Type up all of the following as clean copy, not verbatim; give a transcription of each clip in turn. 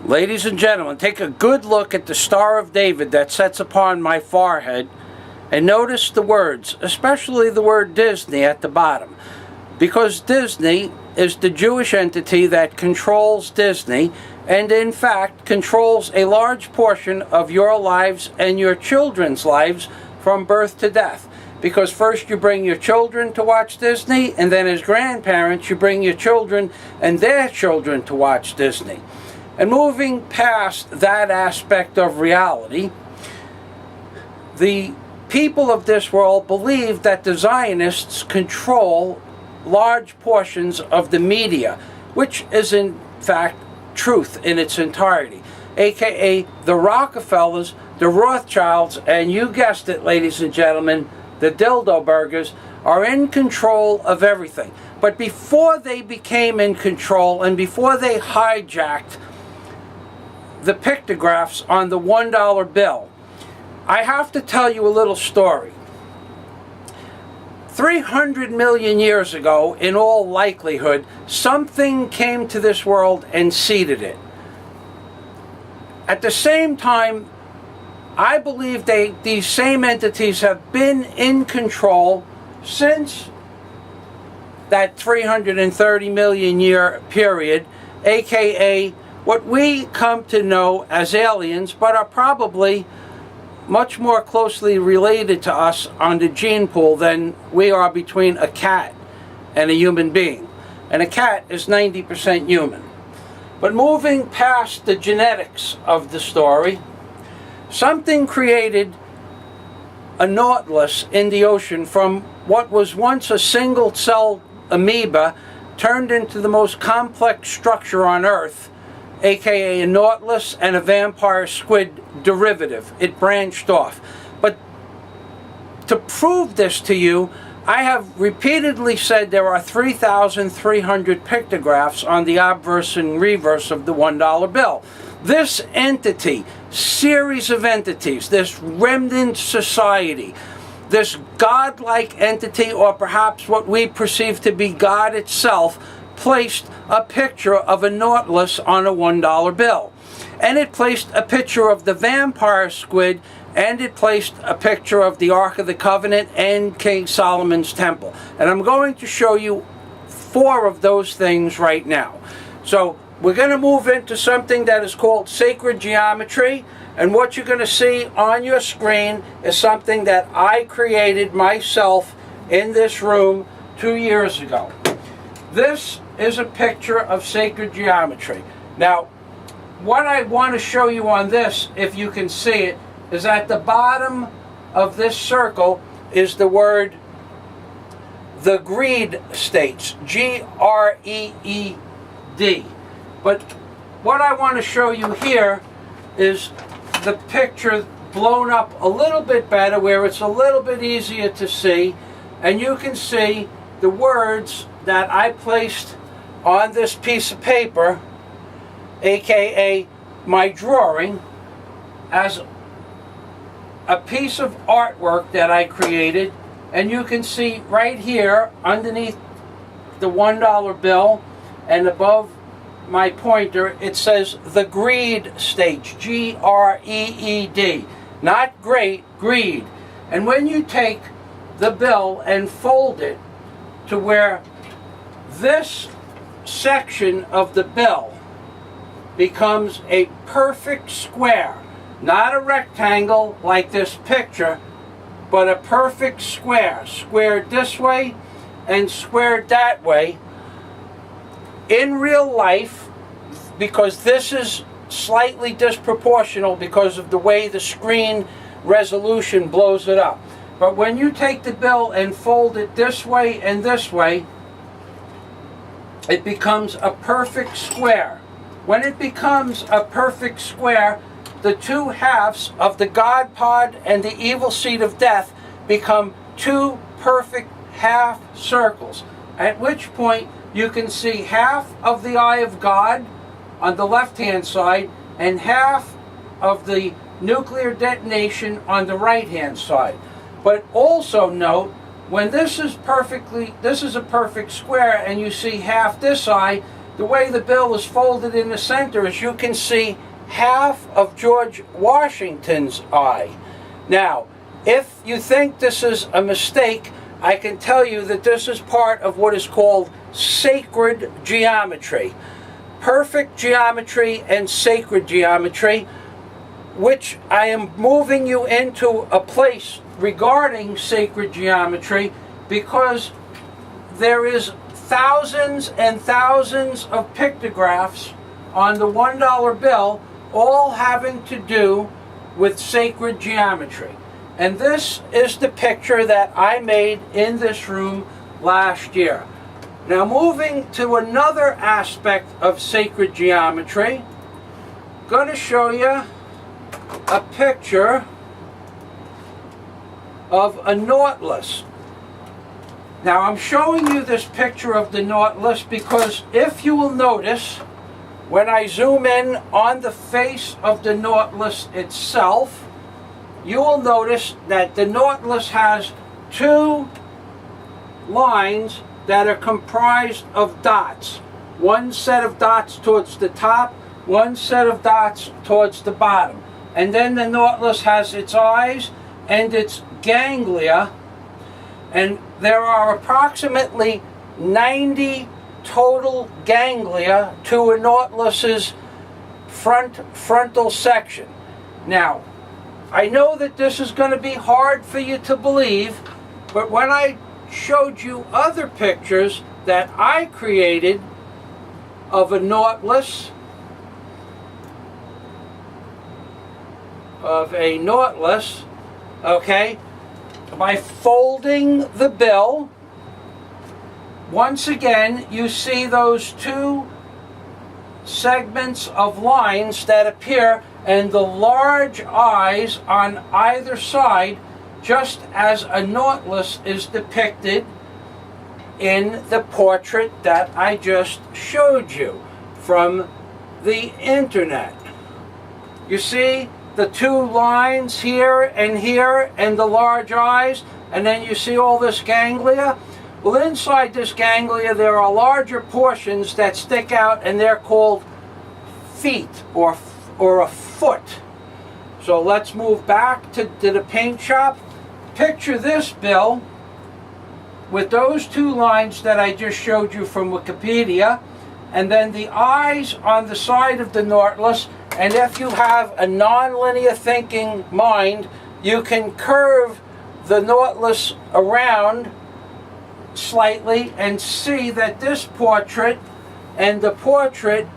Ladies and gentlemen, take a good look at the Star of David that sets upon my forehead and notice the words, especially the word Disney at the bottom. Because Disney is the Jewish entity that controls Disney and in fact controls a large portion of your lives and your children's lives from birth to death. Because first you bring your children to watch Disney, and then as grandparents you bring your children and their children to watch Disney. And moving past that aspect of reality, the people of this world believe that the Zionists control large portions of the media, which is in fact truth in its entirety, aka the Rockefellers, the Rothschilds, and you guessed it, ladies and gentlemen, the Dildo Burgers are in control of everything. But before they became in control and before they hijacked the pictographs on the $1 bill, I have to tell you a little story. 300 million years ago, in all likelihood, something came to this world and seeded it. At the same time, I believe these same entities have been in control since that 330 million year period, aka what we come to know as aliens, but are probably much more closely related to us on the gene pool than we are between a cat and a human being. And a cat is 90% human. But moving past the genetics of the story, something created a nautilus in the ocean from what was once a single-celled amoeba turned into the most complex structure on Earth, aka a nautilus and a vampire squid derivative. It branched off. But to prove this to you, I have repeatedly said there are 3,300 pictographs on the obverse and reverse of the $1 bill. This entity, series of entities, this remnant society, this godlike entity, or perhaps what we perceive to be God itself, placed a picture of a nautilus on a $1 bill. And it placed a picture of the vampire squid, and it placed a picture of the Ark of the Covenant and King Solomon's temple. And I'm going to show you 4 of those things right now. So we're going to move into something that is called sacred geometry, and what you're going to see on your screen is something that I created myself in this room 2 years ago. This is a picture of sacred geometry. Now, what I want to show you on this, if you can see it, is at the bottom of this circle is the word the greed states, G-R-E-E-D. But what I want to show you here is the picture blown up a little bit better, where it's a little bit easier to see, and you can see the words that I placed on this piece of paper, aka my drawing, as a piece of artwork that I created. And you can see right here underneath the $1 bill and above my pointer, it says the greed states, G-R-E-E-D, not great, greed. And when you take the bill and fold it to where this section of the bill becomes a perfect square, not a rectangle like this picture, but a perfect square, squared this way and squared that way. In real life, because this is slightly disproportional because of the way the screen resolution blows it up. But when you take the bill and fold it this way and this way, it becomes a perfect square. When it becomes a perfect square, the 2 halves of the God pod and the evil seed of death become 2 perfect half circles, at which point you can see half of the eye of God on the left-hand side and half of the nuclear detonation on the right-hand side. But also note, when this is a perfect square and you see half this eye, the way the bill is folded in the center is you can see half of George Washington's eye. Now, if you think this is a mistake, I can tell you that this is part of what is called sacred geometry. Perfect geometry and sacred geometry, which I am moving you into a place regarding sacred geometry because there is thousands and thousands of pictographs on the $1 bill, all having to do with sacred geometry. And this is the picture that I made in this room last year. Now, moving to another aspect of sacred geometry, I'm going to show you a picture of a Nautilus. Now, I'm showing you this picture of the Nautilus because if you will notice, when I zoom in on the face of the Nautilus itself, you will notice that the Nautilus has two lines that are comprised of dots. One set of dots towards the top, one set of dots towards the bottom. And then the Nautilus has its eyes and its ganglia, and there are approximately 90 total ganglia to a Nautilus's frontal section. Now, I know that this is going to be hard for you to believe, but when I showed you other pictures that I created of a Nautilus, okay, by folding the bill, once again you see those two segments of lines that appear and the large eyes on either side, just as a Nautilus is depicted in the portrait that I just showed you from the internet. You see the two lines here and the large eyes, and then you see all this ganglia? Well, inside this ganglia there are larger portions that stick out, and they're called feet or a foot. So let's move back to the paint shop. Picture this bill with those two lines that I just showed you from Wikipedia, and then the eyes on the side of the Nautilus. And if you have a non-linear thinking mind, you can curve the Nautilus around slightly and see that this portrait and the portrait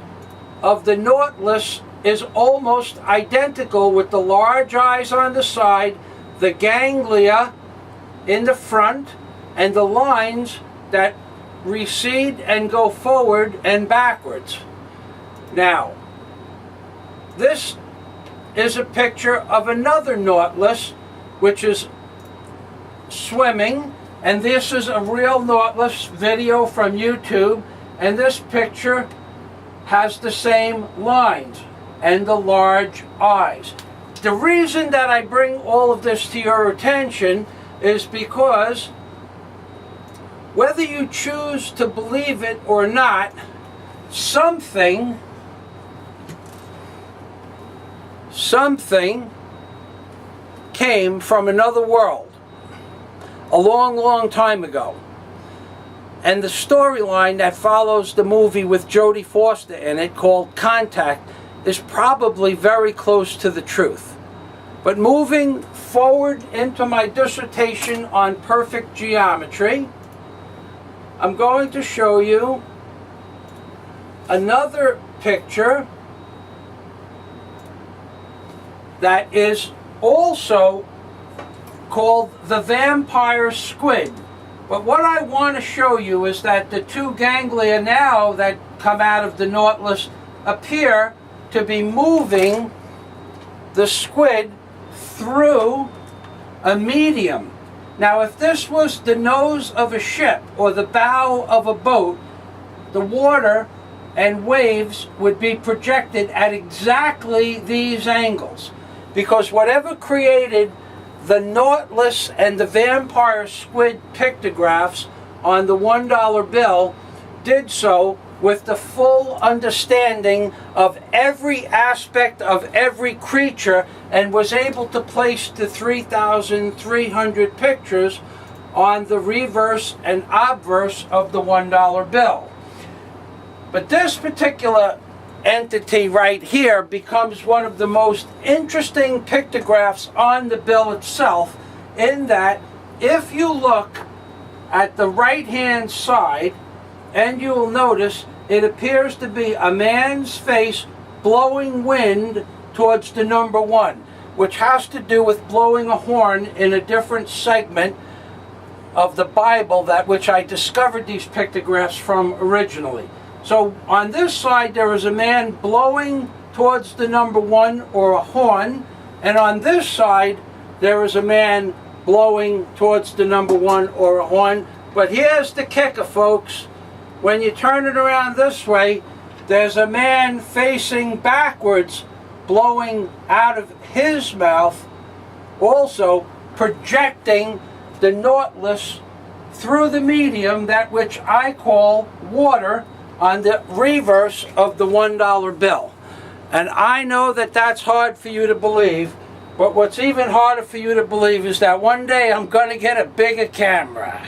of the Nautilus is almost identical, with the large eyes on the side, the ganglia in the front, and the lines that recede and go forward and backwards. Now, this is a picture of another Nautilus, which is swimming, and this is a real Nautilus video from YouTube, and this picture has the same lines and the large eyes. The reason that I bring all of this to your attention is because whether you choose to believe it or not, something came from another world a long, long time ago. And the storyline that follows the movie with Jodie Foster in it, called Contact, is probably very close to the truth. But moving forward into my dissertation on perfect geometry, I'm going to show you another picture that is also called the vampire squid. But what I want to show you is that the two ganglia now that come out of the Nautilus appear to be moving the squid through a medium. Now, if this was the nose of a ship or the bow of a boat, the water and waves would be projected at exactly these angles, because whatever created the Nautilus and the vampire squid pictographs on the $1 bill did so with the full understanding of every aspect of every creature, and was able to place the 3,300 pictures on the reverse and obverse of the $1 bill. But this particular entity right here becomes one of the most interesting pictographs on the bill itself, in that if you look at the right hand side, and you will notice it appears to be a man's face blowing wind towards the number 1, which has to do with blowing a horn in a different segment of the Bible, that which I discovered these pictographs from originally. So on this side there is a man blowing towards the number 1, or a horn, and on this side there is a man blowing towards the number 1, or a horn. But here's the kicker, folks. When you turn it around this way, there's a man facing backwards, blowing out of his mouth, also projecting the nautilus through the medium, that which I call water, on the reverse of the $1 bill. And I know that that's hard for you to believe, but what's even harder for you to believe is that one day I'm going to get a bigger camera.